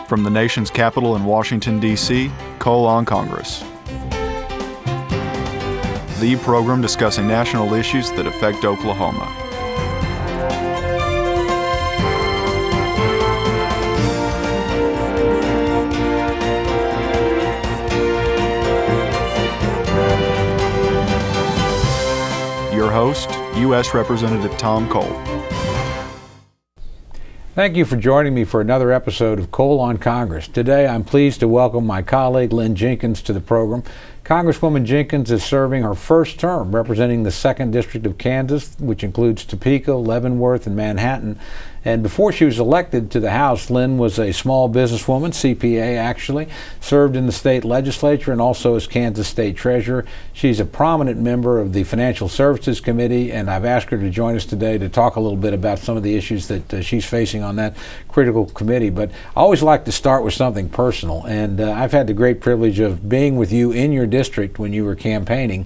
From the nation's capital in Washington, D.C., Cole on Congress. The program discussing national issues that affect Oklahoma. Your host, U.S. Representative Tom Cole. Thank you for joining me for another episode of Cole on Congress. Today I'm pleased to welcome my colleague Lynn Jenkins to the program. Congresswoman Jenkins is serving her first term representing the 2nd District of Kansas, which includes Topeka, Leavenworth, and Manhattan. And before she was elected to the House, Lynn was a small businesswoman, CPA actually, served in the state legislature and also as Kansas State Treasurer. She's a prominent member of the Financial Services Committee, and I've asked her to join us today to talk a little bit about some of the issues that she's facing on that critical committee. But I always like to start with something personal, and I've had the great privilege of being with you in your district when you were campaigning.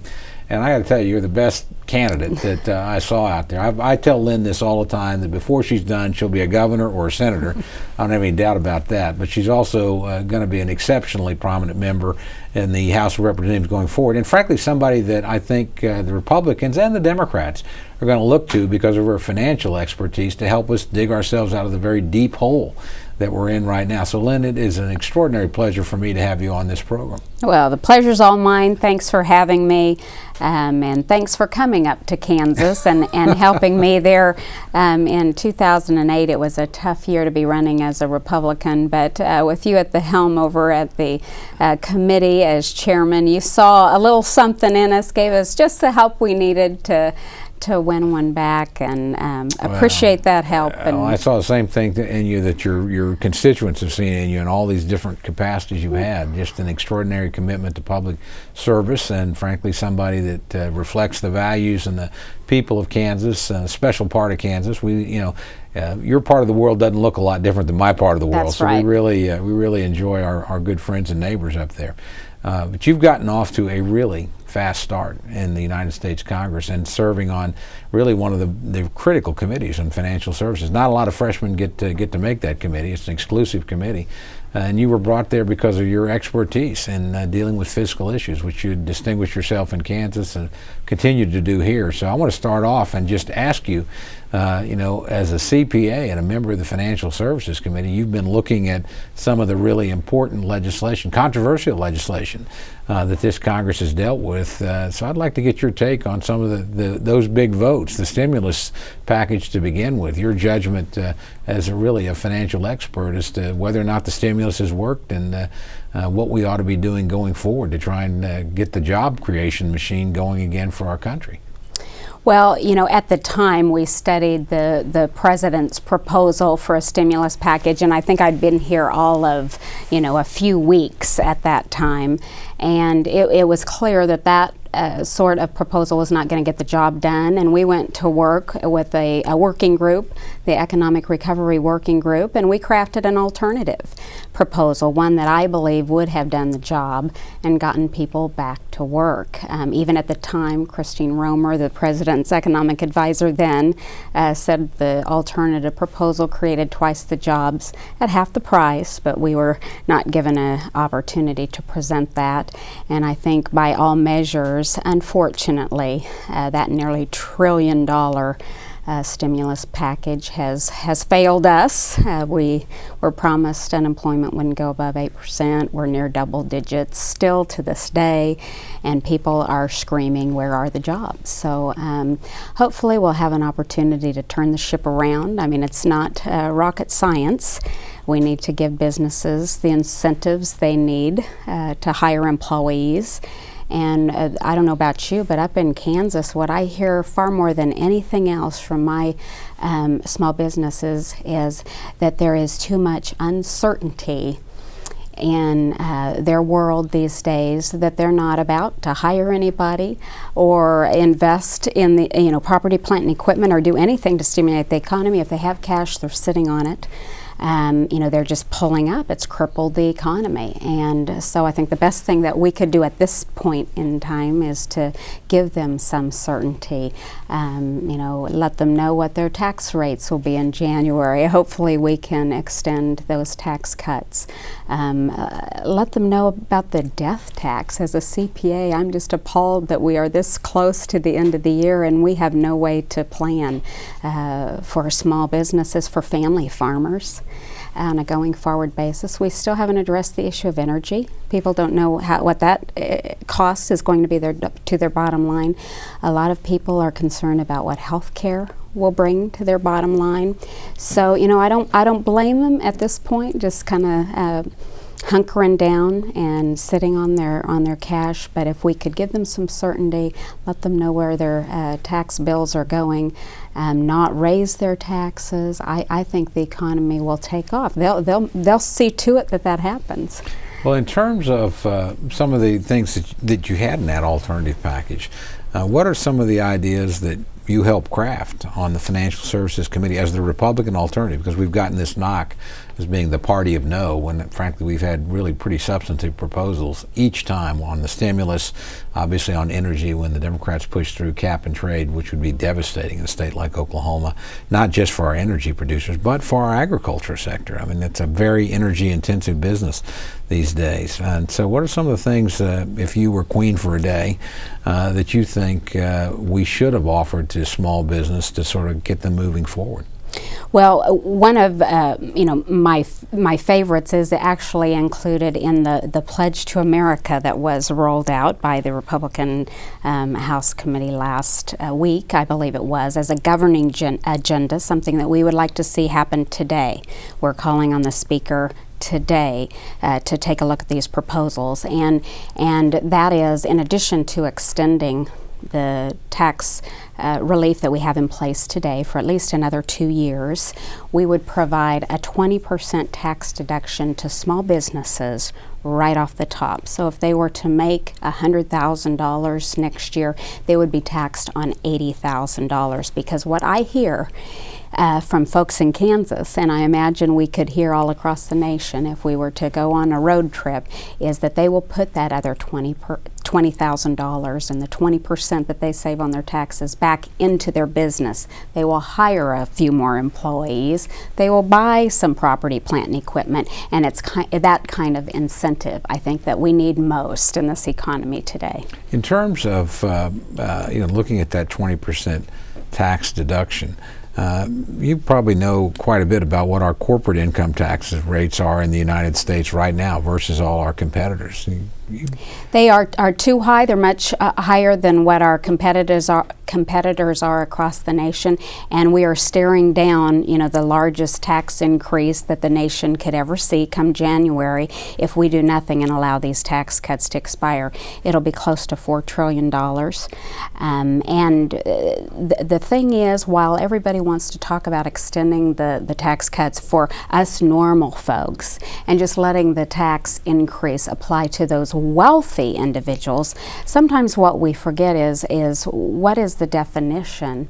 And I got to tell you, you're the best candidate that I saw out there. I tell Lynn this all the time, that before she's done, she'll be a governor or a senator. I don't have any doubt about that. But she's also going to be an exceptionally prominent member in the House of Representatives going forward. And frankly, somebody that I think the Republicans and the Democrats are going to look to because of her financial expertise to help us dig ourselves out of the very deep hole that we're in right now. So Lynn, it is an extraordinary pleasure for me to have you on this program. Well, the pleasure's all mine. Thanks for having me, and thanks for coming up to Kansas and helping me there. In 2008, it was a tough year to be running as a Republican, but with you at the helm over at the committee as chairman, you saw a little something in us, gave us just the help we needed to win one back, and appreciate that help. And I saw the same thing in you that your constituents have seen in you in all these different capacities you've had. Just an extraordinary commitment to public service, and frankly somebody that reflects the values and the people of Kansas, a special part of Kansas. Your part of the world doesn't look a lot different than my part of the world. That's so right. we really enjoy our good friends and neighbors up there. But you've gotten off to a really fast start in the United States Congress and serving on really one of the critical committees on financial services. Not a lot of freshmen get to make that committee. It's an exclusive committee. And you were brought there because of your expertise in dealing with fiscal issues, which you distinguished yourself in Kansas and continue to do here. So I want to start off and just ask you, as a CPA and a member of the Financial Services Committee, you've been looking at some of the really important legislation, controversial legislation that this Congress has dealt with. So I'd like to get your take on some of those big votes, the stimulus package to begin with, your judgment as a financial expert as to whether or not the stimulus has worked and what we ought to be doing going forward to try and get the job creation machine going again for our country. Well, at the time we studied the president's proposal for a stimulus package, and I think I'd been here all of, a few weeks at that time, and it was clear that sort of proposal was not going to get the job done, and we went to work with a working group, the Economic Recovery Working Group, and we crafted an alternative proposal, one that I believe would have done the job and gotten people back to work. Even at the time, Christine Romer, the president's economic advisor then, said the alternative proposal created twice the jobs at half the price, but we were not given an opportunity to present that. And I think by all measures, unfortunately, that nearly $1 trillion stimulus package has failed us. We were promised unemployment wouldn't go above 8%. We're near double digits still to this day, and people are screaming, where are the jobs? So hopefully we'll have an opportunity to turn the ship around. I mean, it's not rocket science. We need to give businesses the incentives they need to hire employees. And I don't know about you, but up in Kansas, what I hear far more than anything else from my small businesses is that there is too much uncertainty in their world these days, that they're not about to hire anybody or invest in the property, plant, and equipment, or do anything to stimulate the economy. If they have cash, they're sitting on it. they're just pulling up. It's crippled the economy. And so I think the best thing that we could do at this point in time is to give them some certainty. Let them know what their tax rates will be in January. Hopefully we can extend those tax cuts. Let them know about the death tax. As a CPA, I'm just appalled that we are this close to the end of the year and we have no way to plan for small businesses, for family farmers on a going forward basis. We still haven't addressed the issue of energy. People don't know what that cost is going to be to their bottom line. A lot of people are concerned about what health care will bring to their bottom line. So, I don't blame them at this point, just kind of hunkering down and sitting on their cash. But if we could give them some certainty, let them know where their tax bills are going, not raise their taxes, I think the economy will take off. They'll see to it that happens. Well, in terms of some of the things that you had in that alternative package, what are some of the ideas that you helped craft on the Financial Services Committee as the Republican alternative? Because we've gotten this knock as being the party of no, when frankly we've had really pretty substantive proposals each time on the stimulus, obviously on energy when the Democrats pushed through cap and trade, which would be devastating in a state like Oklahoma, not just for our energy producers, but for our agriculture sector. I mean, it's a very energy intensive business these days. And so what are some of the things, if you were queen for a day, that you think we should have offered to small business to sort of get them moving forward? Well, one of my favorites is actually included in the Pledge to America that was rolled out by the Republican House Committee last week, I believe it was, as a governing agenda, something that we would like to see happen today. We're calling on the Speaker today to take a look at these proposals, and that is, in addition to extending the tax relief that we have in place today for at least another 2 years, we would provide a 20% tax deduction to small businesses right off the top. So if they were to make $100,000 next year, they would be taxed on $80,000, because what I hear from folks in Kansas, and I imagine we could hear all across the nation if we were to go on a road trip, is that they will put that other $20,000 and the 20% that they save on their taxes back into their business. They will hire a few more employees. They will buy some property, plant, and equipment, and it's that kind of incentive, I think, that we need most in this economy today. In terms of looking at that 20% tax deduction, you probably know quite a bit about what our corporate income tax rates are in the United States right now versus all our competitors. They are too high. They're much higher than what our competitors are across the nation, and we are staring down, the largest tax increase that the nation could ever see come January if we do nothing and allow these tax cuts to expire. It'll be close to $4 trillion. The thing is, while everybody wants to talk about extending the tax cuts for us normal folks and just letting the tax increase apply to those wealthy individuals, sometimes what we forget is what is the definition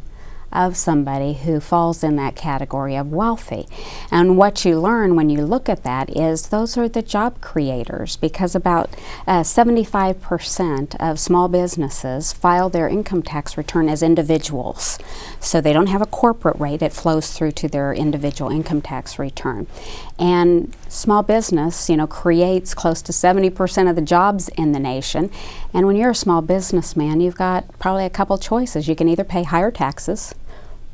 of somebody who falls in that category of wealthy. And what you learn when you look at that is those are the job creators, because about 75% of small businesses file their income tax return as individuals. So they don't have a corporate rate, it flows through to their individual income tax return. And small business, creates close to 70% of the jobs in the nation. And when you're a small businessman, you've got probably a couple choices. You can either pay higher taxes,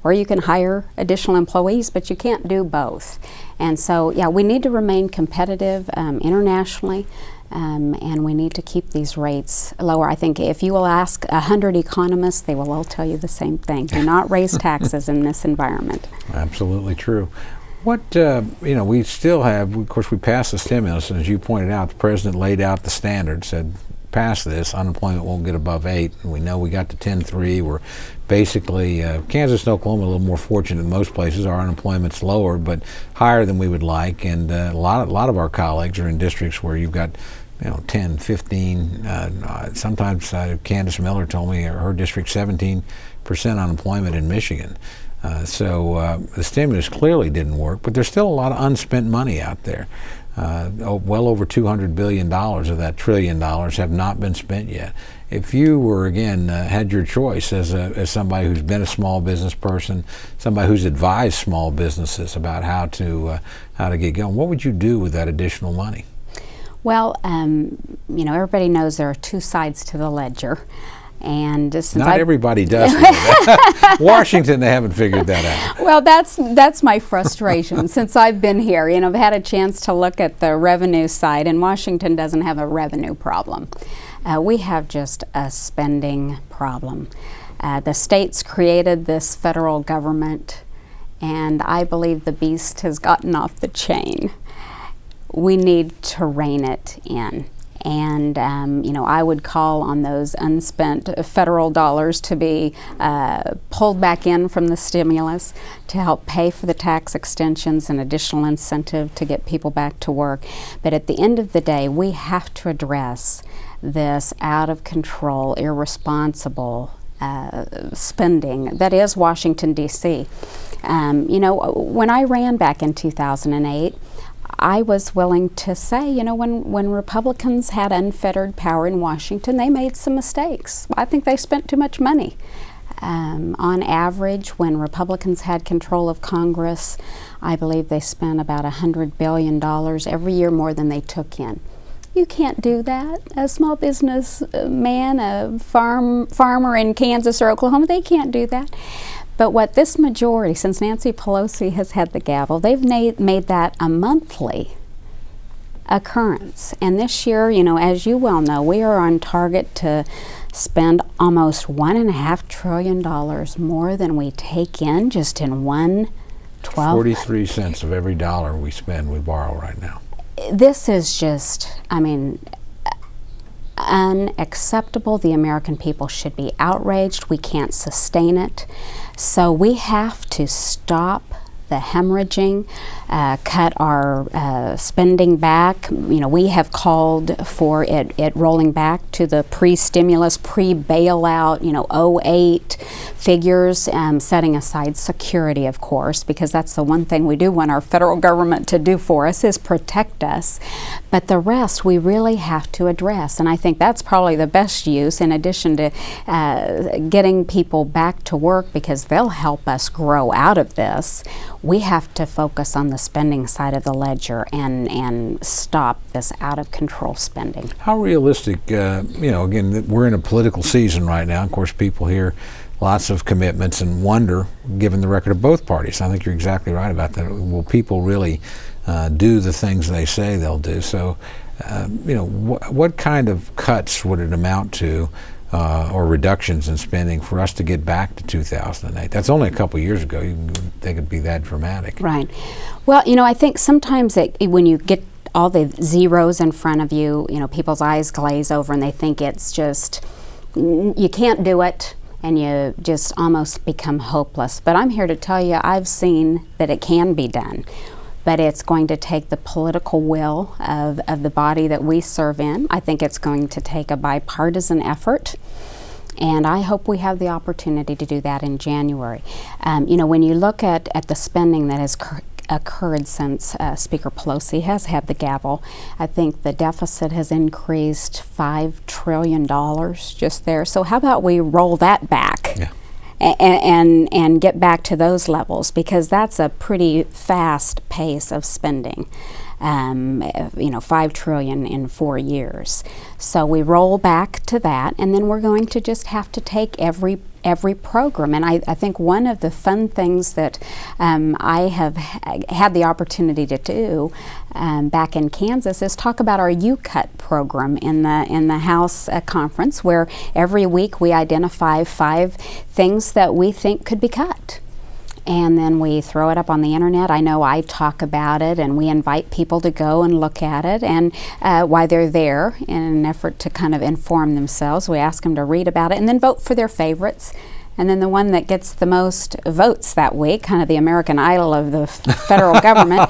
or you can hire additional employees, but you can't do both. And so, we need to remain competitive internationally, and we need to keep these rates lower. I think if you will ask 100 economists, they will all tell you the same thing. Do not raise taxes in this environment. Absolutely true. What, we still have, of course, we passed the stimulus, and as you pointed out, the president laid out the standard, said, pass this, unemployment won't get above 8. And we know we got to 10.3. We're basically, Kansas and Oklahoma are a little more fortunate than most places. Our unemployment's lower, but higher than we would like. And a lot of our colleagues are in districts where you've got 10, 15, sometimes Candace Miller told me her district 17% unemployment in Michigan. So the stimulus clearly didn't work, but there's still a lot of unspent money out there. Well over $200 billion of that $1 trillion have not been spent yet. If you were, again, had your choice as somebody who's been a small business person, somebody who's advised small businesses about how to get going, what would you do with that additional money? Well, everybody knows there are two sides to the ledger. And since not everybody does know that. Washington, they haven't figured that out. Well, that's my frustration. Since I've been here, I've had a chance to look at the revenue side, and Washington doesn't have a revenue problem. We have just a spending problem. The states created this federal government, and I believe the beast has gotten off the chain. We need to rein it in. And, I would call on those unspent federal dollars to be pulled back in from the stimulus to help pay for the tax extensions and additional incentive to get people back to work. But at the end of the day, we have to address this out of control, irresponsible spending that is Washington, D.C. When I ran back in 2008, I was willing to say, when Republicans had unfettered power in Washington, they made some mistakes. I think they spent too much money. On average, when Republicans had control of Congress, I believe they spent about $100 billion every year more than they took in. You can't do that. A small business man, a farmer in Kansas or Oklahoma, they can't do that. But what this majority, since Nancy Pelosi has had the gavel, they've made that a monthly occurrence. And this year, as you well know, we are on target to spend almost $1.5 trillion more than we take in just in 1/12. 43 cents of every dollar we spend, we borrow right now. This is just, unacceptable. The American people should be outraged. We can't sustain it. So we have to stop the hemorrhaging, cut our spending back. We have called for it rolling back to the pre-stimulus, pre-bailout, 08 figures, setting aside security, of course, because that's the one thing we do want our federal government to do for us is protect us. But the rest we really have to address, and I think that's probably the best use, in addition to getting people back to work because they'll help us grow out of this. We have to focus on the spending side of the ledger and stop this out of control spending. How realistic, again, we're in a political season right now. Of course, people hear lots of commitments and wonder, given the record of both parties. I think you're exactly right about that. Will people really do the things they say they'll do? So, what kind of cuts would it amount to, or reductions in spending for us to get back to 2008? That's only a couple years ago. You would think it'd be that dramatic. Right. Well, I think sometimes when you get all the zeros in front of you, people's eyes glaze over and they think it's just, you can't do it, and you just almost become hopeless. But I'm here to tell you, I've seen that it can be done. But it's going to take the political will of the body that we serve in. I think it's going to take a bipartisan effort, and I hope we have the opportunity to do that in January. When you look at the spending that has occurred since Speaker Pelosi has had the gavel, I think the deficit has increased $5 trillion just there. So how about we roll that back? Yeah. And get back to those levels, because that's a pretty fast pace of spending. $5 trillion in 4 years. So we roll back to that, and then we're going to just have to take every program. And I think one of the fun things that I have had the opportunity to do back in Kansas is talk about our U-Cut program in the House conference, where every week we identify 5 things that we think could be cut. And then we throw it up on the internet. I know I talk about it, and we invite people to go and look at it, and while they're there in an effort to kind of inform themselves, we ask them to read about it and then vote for their favorites. And then the one that gets the most votes that week, kind of the American Idol of the federal government,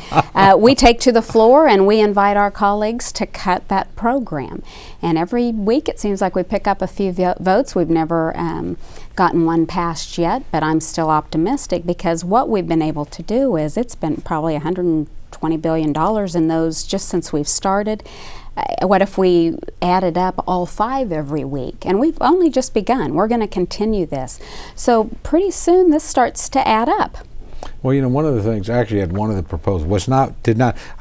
we take to the floor and we invite our colleagues to cut that program. And every week it seems like we pick up a few votes. We've never gotten one passed yet, but I'm still optimistic because what we've been able to do is it's been probably $120 billion in those just since we've started. What if we added up all 5 every week? And we've only just begun. We're going to continue this. So pretty soon this starts to add up. Well, you know, one of the things, I actually had one of the proposals, I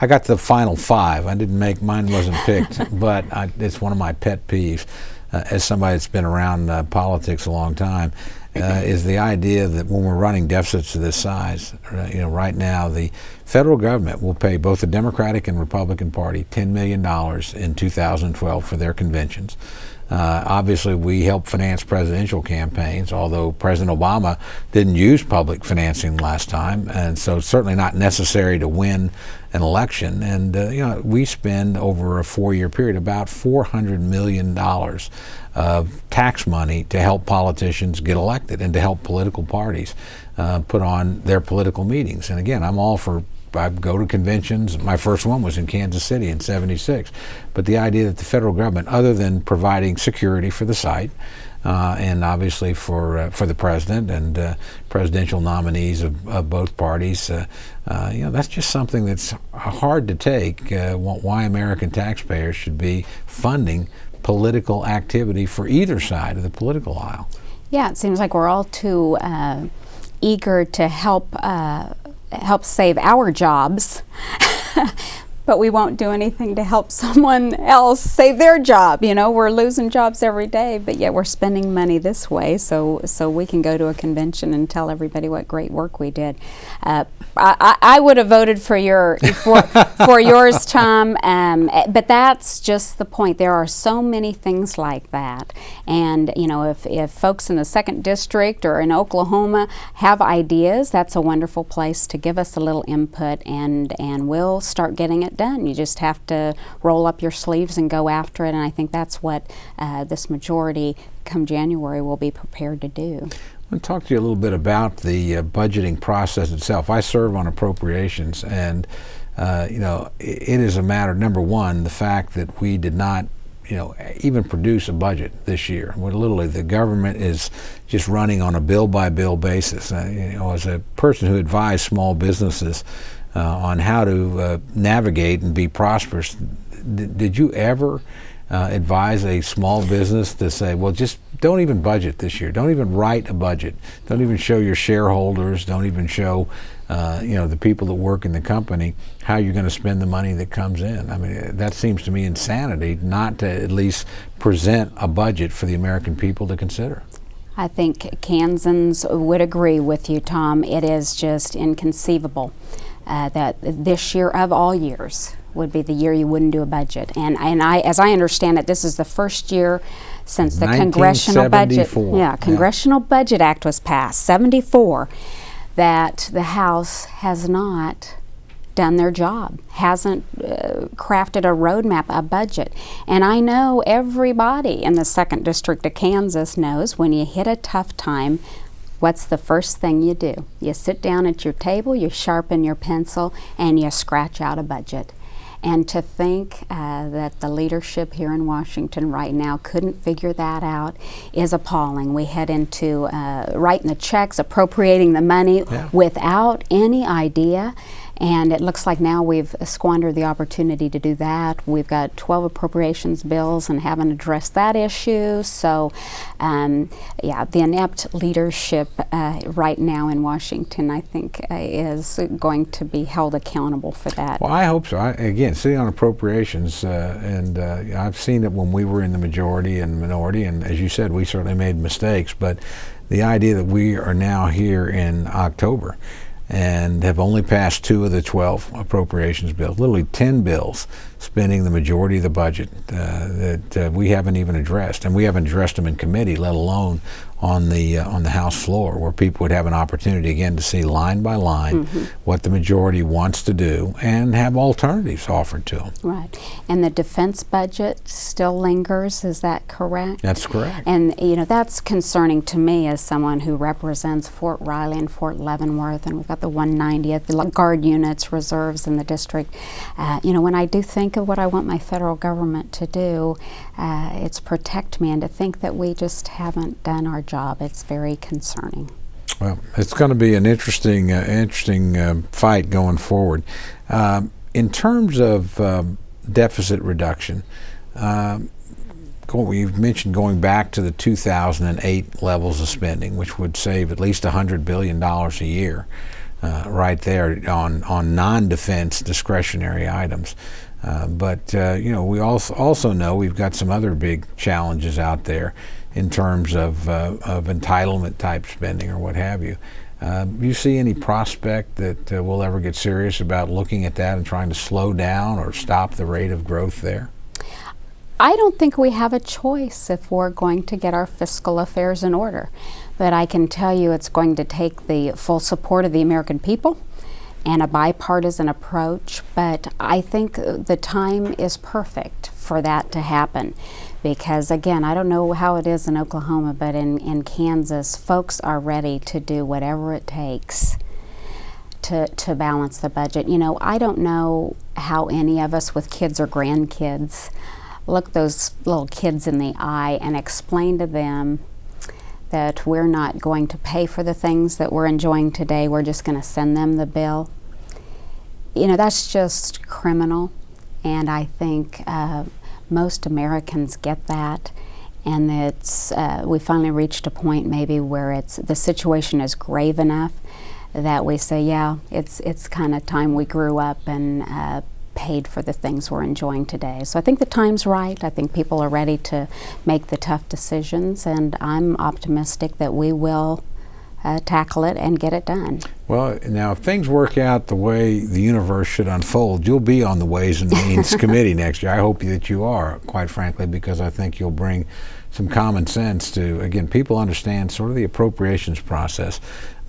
got to the final 5. I didn't make, mine wasn't picked, but it's one of my pet peeves as somebody that's been around politics a long time. Is the idea that when we're running deficits of this size, you know, right now the federal government will pay both the Democratic and Republican Party $10 million in 2012 for their conventions. Obviously, we help finance presidential campaigns, although President Obama didn't use public financing last time, and so it's certainly not necessary to win an election. And you know, we spend over a 4-year period about $400 million of tax money to help politicians get elected and to help political parties put on their political meetings. And again, I'm all for, I go to conventions. My first one was in Kansas City in '76. But the idea that the federal government, other than providing security for the site, and obviously for the president and presidential nominees of both parties, you know, that's just something that's hard to take. Why American taxpayers should be funding political activity for either side of the political aisle. Yeah, it seems like we're all too eager to help save our jobs, but we won't do anything to help someone else save their job. You know, we're losing jobs every day, but yet we're spending money this way so we can go to a convention and tell everybody what great work we did. I would have voted for for yours, Tom, but that's just the point. There are so many things like that, and you know, if folks in the 2nd District or in Oklahoma have ideas, that's a wonderful place to give us a little input, and we'll start getting it done. You just have to roll up your sleeves and go after it, and I think that's what this majority come January will be prepared to do. I want to talk to you a little bit about the budgeting process itself. I serve on appropriations, and you know, it is a matter, number one, the fact that we did not, you know, even produce a budget this year. Where literally the government is just running on a bill-by-bill basis. You know, as a person who advised small businesses on how to navigate and be prosperous, did you ever advise a small business to say, well, just don't even budget this year. Don't even write a budget. Don't even show your shareholders. Don't even show you know, the people that work in the company how you're going to spend the money that comes in. I mean, that seems to me insanity not to at least present a budget for the American people to consider. I think Kansans would agree with you, Tom. It is just inconceivable that this year of all years would be the year you wouldn't do a budget. And I, as I understand it, this is the first year since the Congressional Budget Act was passed, 74, that the House has not done their job, hasn't crafted a roadmap, a budget. And I know everybody in the 2nd District of Kansas knows when you hit a tough time, what's the first thing you do? You sit down at your table, you sharpen your pencil, and you scratch out a budget. And to think that the leadership here in Washington right now couldn't figure that out is appalling. We head into writing the checks, appropriating the money without any idea. And it looks like now we've squandered the opportunity to do that. We've got 12 appropriations bills and haven't addressed that issue. So, yeah, the inept leadership right now in Washington, I think, is going to be held accountable for that. Well, I hope so. Again, sitting on appropriations, and I've seen it when we were in the majority and minority, and as you said, we certainly made mistakes. But the idea that we are now here in October and have only passed 2 of the 12 appropriations bills, literally 10 bills spending the majority of the budget that we haven't even addressed, and we haven't addressed them in committee, let alone on the House floor, where people would have an opportunity again to see line by line what the majority wants to do and have alternatives offered to them. Right. And the defense budget still lingers, is that correct? That's correct. And that's concerning to me as someone who represents Fort Riley and Fort Leavenworth, and we've got the 190th, the Guard units, reserves in the district. When I do think of what I want my federal government to do, it's protect me, and to think that we just haven't done our job, it's very concerning. Well, it's going to be an interesting fight going forward. In terms of deficit reduction, you've mentioned going back to the 2008 levels of spending, which would save at least $100 billion a year, right there on non-defense discretionary items. But we also know we've got some other big challenges out there in terms of entitlement type spending or what have you. You see any prospect that we'll ever get serious about looking at that and trying to slow down or stop the rate of growth there? I don't think we have a choice if we're going to get our fiscal affairs in order. But I can tell you it's going to take the full support of the American people and a bipartisan approach. But I think the time is perfect for that to happen. Because again, I don't know how it is in Oklahoma, but in Kansas, folks are ready to do whatever it takes to balance the budget. I don't know how any of us with kids or grandkids look those little kids in the eye and explain to them that we're not going to pay for the things that we're enjoying today, we're just going to send them the bill. That's just criminal, and I think most Americans get that, and it's we finally reached a point maybe where the situation is grave enough that we say, yeah, it's kind of time we grew up and paid for the things we're enjoying today. So I think the time's right. I think people are ready to make the tough decisions, and I'm optimistic that we will tackle it and get it done. Well, now if things work out the way the universe should unfold, you'll be on the Ways and Means Committee next year. I hope that you are, quite frankly, because I think you'll bring some common sense to, again, people understand sort of the appropriations process,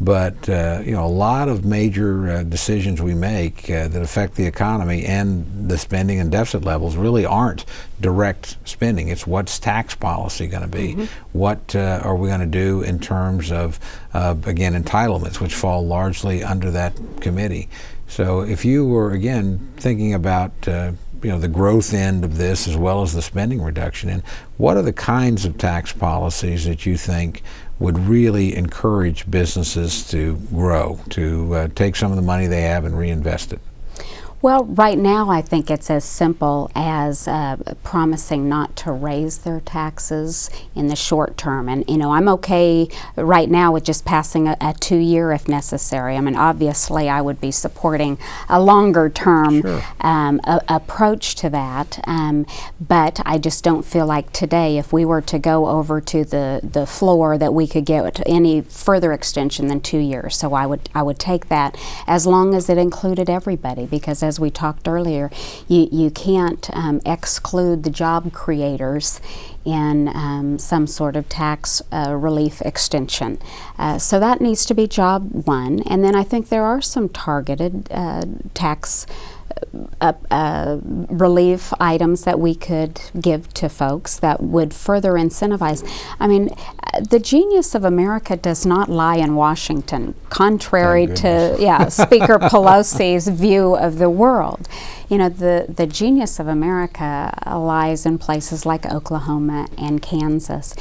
but a lot of major decisions we make that affect the economy and the spending and deficit levels really aren't direct spending. It's what's tax policy going to be? What are we going to do in terms of, again, entitlements, which fall largely under that committee. So if you were, again, thinking about the growth end of this as well as the spending reduction end, what are the kinds of tax policies that you think would really encourage businesses to grow, to take some of the money they have and reinvest it? Well, right now I think it's as simple as promising not to raise their taxes in the short term. And, I'm okay right now with just passing a 2-year if necessary. I mean, obviously I would be supporting a longer term approach to that. But I just don't feel like today, if we were to go over to the floor, that we could get any further extension than 2 years. So I would take that as long as it included everybody, because as we talked earlier, you can't exclude the job creators in some sort of tax relief extension. So that needs to be job one. And then I think there are some targeted tax relief items that we could give to folks that would further incentivize. I mean, the genius of America does not lie in Washington, contrary to Speaker Pelosi's view of the world. The genius of America lies in places like Oklahoma and Kansas.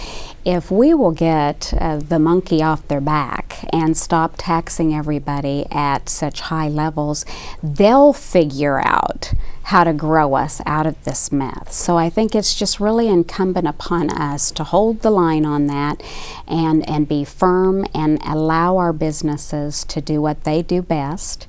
If we will get the monkey off their back and stop taxing everybody at such high levels, they'll figure out how to grow us out of this mess. So I think it's just really incumbent upon us to hold the line on that and be firm and allow our businesses to do what they do best.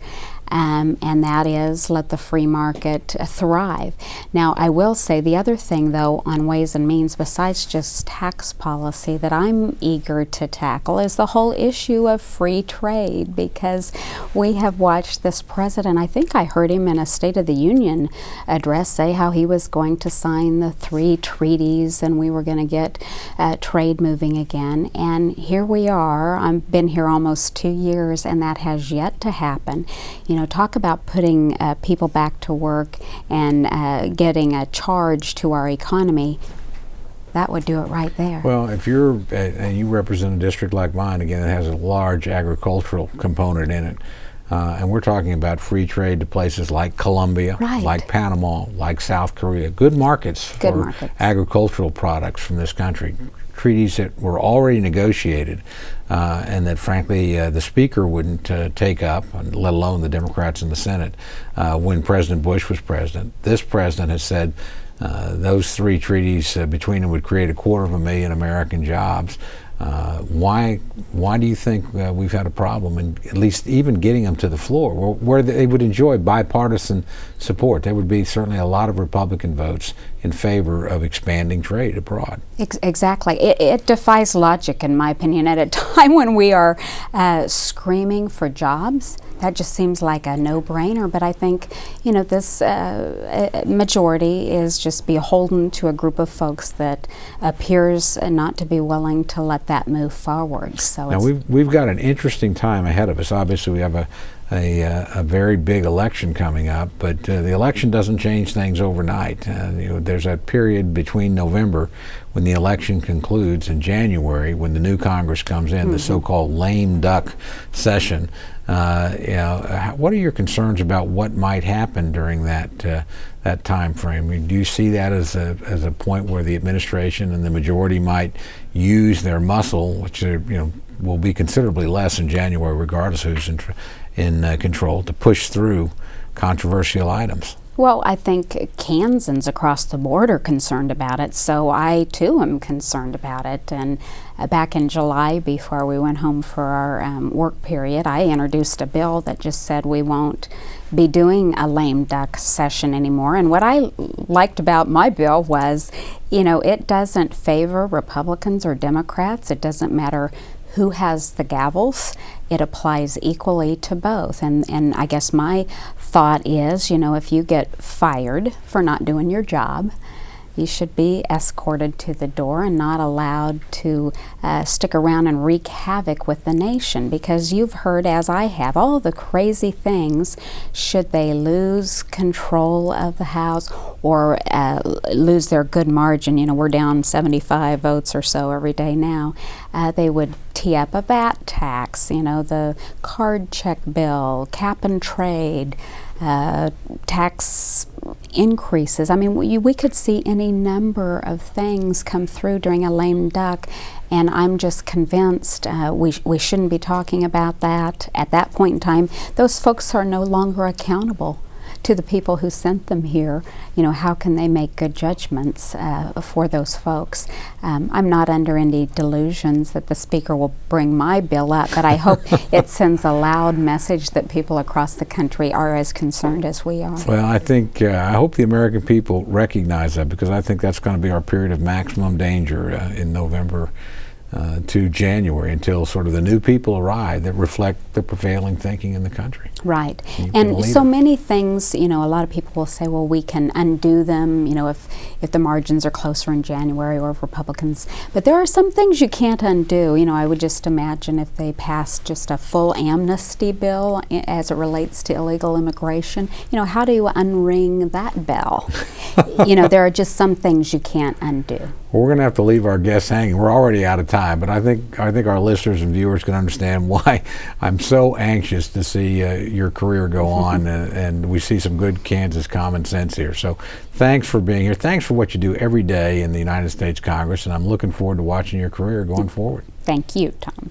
and that is let the free market thrive. Now, I will say the other thing, though, on Ways and Means, besides just tax policy, that I'm eager to tackle is the whole issue of free trade, because we have watched this president, I think I heard him in a State of the Union address say how he was going to sign the 3 treaties and we were going to get trade moving again. And here we are. I've been here almost 2 years and that has yet to happen. You know, talk about putting people back to work and getting a charge to our economy. That would do it right there. Well, if you're, and you represent a district like mine, again, it has a large agricultural component in it. And we're talking about free trade to places like Colombia, right, like Panama, like South Korea. Good markets for agricultural products from this country. Treaties that were already negotiated and that, frankly, the Speaker wouldn't take up, let alone the Democrats in the Senate, when President Bush was president. This president has said those 3 treaties between them would create 250,000 American jobs. Why do you think we've had a problem in at least even getting them to the floor where they would enjoy bipartisan support? There would be certainly a lot of Republican votes in favor of expanding trade abroad. Exactly. It defies logic, in my opinion. At a time when we are screaming for jobs, that just seems like a no-brainer. But I think, you know, this majority is just beholden to a group of folks that appears not to be willing to let that move forward. So now we've got an interesting time ahead of us. Obviously, we have a very big election coming up, but the election doesn't change things overnight. You know, there's a period between November, when the election concludes, and January, when the new Congress comes in, the so-called lame duck session. You know, what are your concerns about what might happen during that time frame? I mean, do you see that as a point where the administration and the majority might use their muscle, which will be considerably less in January, regardless who's in control, to push through controversial items? Well, I think Kansans across the board are concerned about it, so I too am concerned about it. And back in July, before we went home for our work period, I introduced a bill that just said we won't be doing a lame duck session anymore. And what I liked about my bill was, you know, it doesn't favor Republicans or Democrats. It doesn't matter who has the gavels. It applies equally to both. And I guess my thought is, you know, if you get fired for not doing your job, you should be escorted to the door and not allowed to stick around and wreak havoc with the nation, because you've heard, as I have, all the crazy things should they lose control of the House or lose their good margin. You know, we're down 75 votes or so every day now. They would tee up a VAT tax, you know, the card check bill, cap and trade, tax increases. I mean, we could see any number of things come through during a lame duck, and I'm just convinced we shouldn't be talking about that. At that point in time, those folks are no longer accountable to the people who sent them here. You know, how can they make good judgments for those folks? I'm not under any delusions that the Speaker will bring my bill up, but I hope it sends a loud message that people across the country are as concerned as we are. Well, I think, I hope the American people recognize that, because I think that's going to be our period of maximum danger in November to January, until sort of the new people arrive that reflect the prevailing thinking in the country. Right. And so many things, you know, a lot of people will say, well, we can undo them, you know, if the margins are closer in January, or if Republicans, but there are some things you can't undo. You know, I would just imagine if they passed just a full amnesty bill as it relates to illegal immigration, you know, how do you unring that bell? You know, there are just some things you can't undo. Well, we're going to have to leave our guests hanging. We're already out of time, but I think our listeners and viewers can understand why I'm so anxious to see your career go on, and we see some good Kansas common sense here. So thanks for being here. Thanks for what you do every day in the United States Congress, and I'm looking forward to watching your career going forward. Thank you, Tom.